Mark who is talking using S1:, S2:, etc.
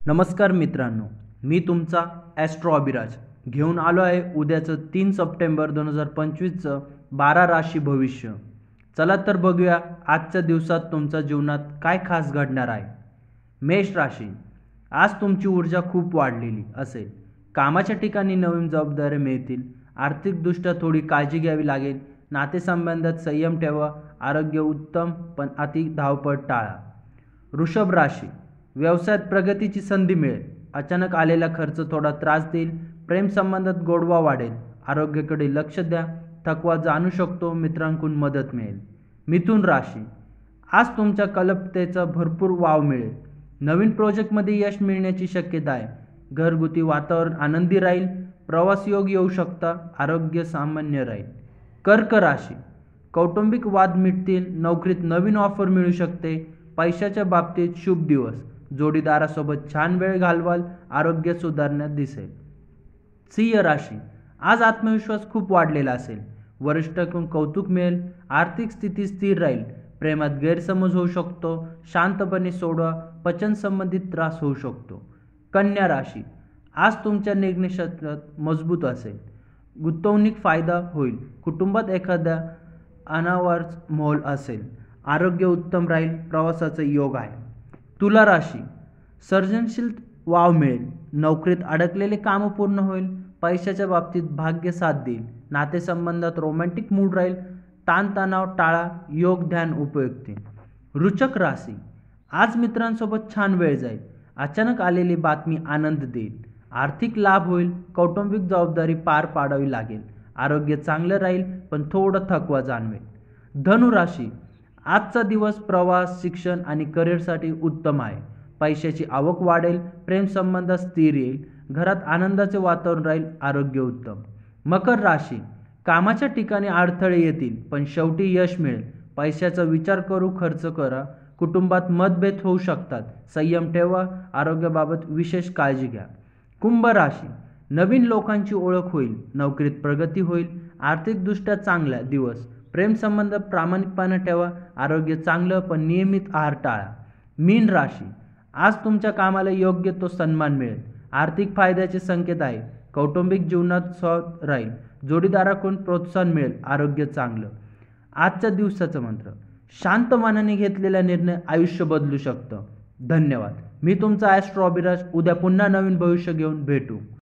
S1: नमस्कार मित्रांनो, मी तुमचा ॲस्ट्रो अभिराज घेऊन आलो आहे उद्याचं 3 सप्टेंबर 2025चं 12 राशी भविष्य। चला तर बघूया आजच्या दिवसात तुमच्या जीवनात काय खास घडणार आहे। मेष राशी, आज तुमची ऊर्जा खूप वाढलेली असेल। कामाच्या ठिकाणी नवीन जबाबदाऱ्या मिळतील। आर्थिकदृष्ट्या थोडी काळजी घ्यावी लागेल। नातेसंबंधात संयम ठेवा। आरोग्य उत्तम पण अति धावपळ टाळा। वृषभ राशी, व्यवसायात प्रगतीची संधी मिळेल। अचानक आलेला खर्च थोडा त्रास देईल। प्रेमसंबंधात गोडवा वाढेल। आरोग्याकडे लक्ष द्या। थकवा जाणू शकतो, मित्रांकडून मदत मिळेल। मिथुन राशी, आज तुमच्या कल्पकतेचा भरपूर वाव मिळेल। नवीन प्रोजेक्टमध्ये यश मिळण्याची शक्यता आहे। घरगुती वातावरण आनंदी राहील। प्रवास योग येऊ शकता। आरोग्य सामान्य राहील। कर्क राशी, कौटुंबिक वाद मिटतील। नोकरीत नवीन ऑफर मिळू शकते। पैशाच्या बाबतीत शुभ दिवस। जोडीदारासोबत छान वेळ घालवाल। आरोग्य सुधारण्यात दिसेल। सिंह राशी, आज आत्मविश्वास खूप वाढलेला असेल। वरिष्ठांकडून कौतुक मिळेल। आर्थिक स्थिती स्थिर राहील। प्रेमात गैरसमज होऊ शकतो, शांतपणे सोडवा। पचन संबंधित त्रास होऊ शकतो। कन्या राशी, आज तुमच्या निर्णय क्षेत्रात मजबूत असेल। गुंतवणूक फायदा होईल। कुटुंबात एखाद्या अनावरच मोल असेल। आरोग्य उत्तम राहील। प्रवासाचा योग आहे। तुला राशी, सर्जनशील वाव मिळेल। नोकरीत अडकलेले काम पूर्ण होईल। पैशाच्या बाबतीत भाग्य साथ देईल। नातेसंबंधात रोमॅन्टिक मूड राहील। ताणतणाव टाळा। योग ध्यान उपयुक्त। वृश्चिक राशी, आज मित्रांसोबत छान वेळ जाईल। अचानक आलेली बातमी आनंद देईल। आर्थिक लाभ होईल। कौटुंबिक जबाबदारी पार पाडावी लागेल। आरोग्य चांगलं राहील पण थोडं थकवा जाणवेल। धनु राशी, आजचा दिवस प्रवास, शिक्षण आणि करिअरसाठी उत्तम आहे। पैशाची आवक वाढेल। प्रेमसंबंधात स्थिर येईल। घरात आनंदाचे वातावरण राहील। आरोग्य उत्तम। मकर राशी, कामाच्या ठिकाणी अडथळे येतील पण शेवटी यश मिळेल। पैशाचा विचार करू खर्च करा। कुटुंबात मतभेद होऊ शकतात। संयम ठेवा। आरोग्याबाबत विशेष काळजी घ्या। कुंभ राशी, नवीन लोकांची ओळख होईल। नोकरीत प्रगती होईल। आर्थिकदृष्ट्या चांगला दिवस। प्रेमसंबंध प्रामाणिकपणे ठेवा। आरोग्य चांगलं पण नियमित आहार टाळा। मीन राशी, आज तुमच्या कामाला योग्य तो सन्मान मिळेल। आर्थिक फायद्याचे संकेत आहे। कौटुंबिक जीवनात स्वाद राहील। जोडीदाराकडून प्रोत्साहन मिळेल। आरोग्य चांगलं। आजच्या दिवसाचा मंत्र, शांत मनाने घेतलेला निर्णय आयुष्य बदलू शकतं। धन्यवाद। मी तुमचा ॲस्ट्रो अभिराज। उद्या पुन्हा नवीन भविष्य घेऊन भेटू।